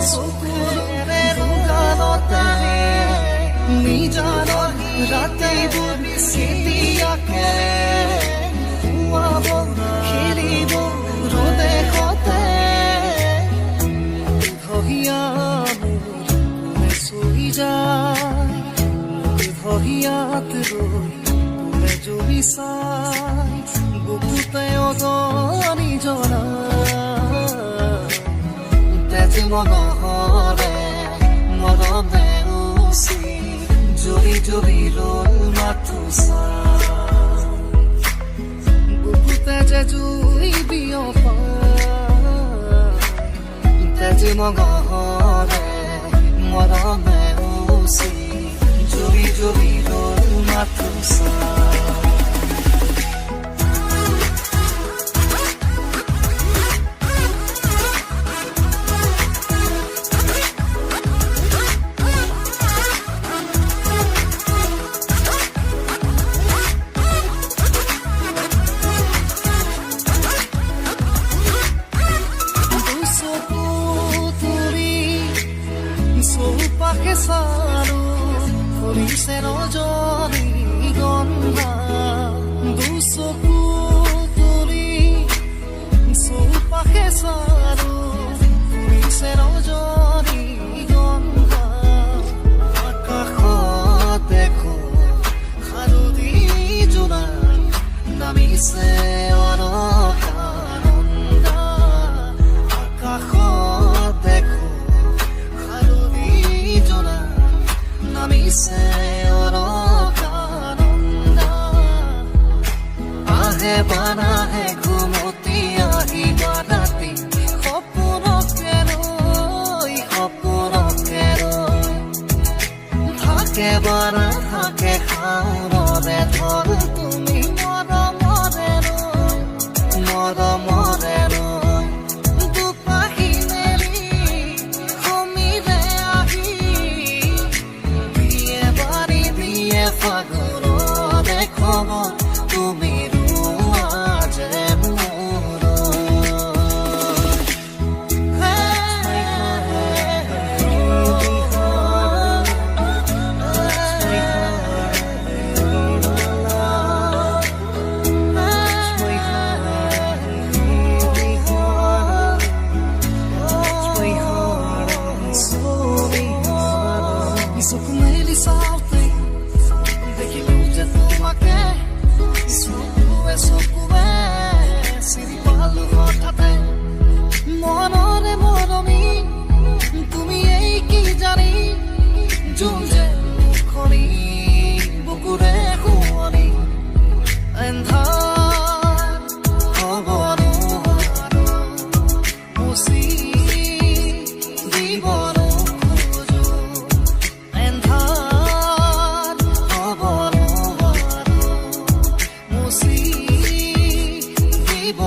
চকুৰে ৰুগালতে নিজানৰ ৰাতিবোৰ কেতিয়াকে পুৱাব খেলিব ৰ'দে সতে ধহিয়া মোৰ চুই যায় ধহিয়াত ৰৈ তোলে জুবি চাই বুকুতে অজনি জনা তেজ মনহৰে মৰমে উচি জুবি জুবি ৰ'ল মাথো চাই বুকুতে যে জুই বিয়পা তেজ মনহৰে মৰমে উচি জুবি জুবি ৰ'ল মাথো চাই চৌপাশে চালো ফুৰিছে ৰজনী গন্ধা দুচকু তুলি চৌপাশে চালো ফুৰিছে ৰজনী গন্ধা আকাশত দেখো হালধি জোনাক নামিছে অলকানন্দা আকাশত দেখো নামিছে অলকানন্দা আহে বানাহে ঘুমতি আহিবা ৰাতি সপোনকে ৰৈ থাকে বাৰা থাকে সাউৰে ধৰ তুমি মৰমৰে ৰৈ দুপাহি মেলি সমীৰে আহি ফাগুন দেখব তুমি ৰুৱা যে মোৰ চকু মেলি চাওঁতে তোমাকে চকুৱে চিনি পালো হঠাতে মনৰে মৰমি তুমি এই কি জানি জোন যে মুখনি বুকুৰে শুৱনি এন্ধাৰ হ'ব নোৱাৰো মুচি দিব নোখোজো এন্ধাৰ হ'ব মুচি দিব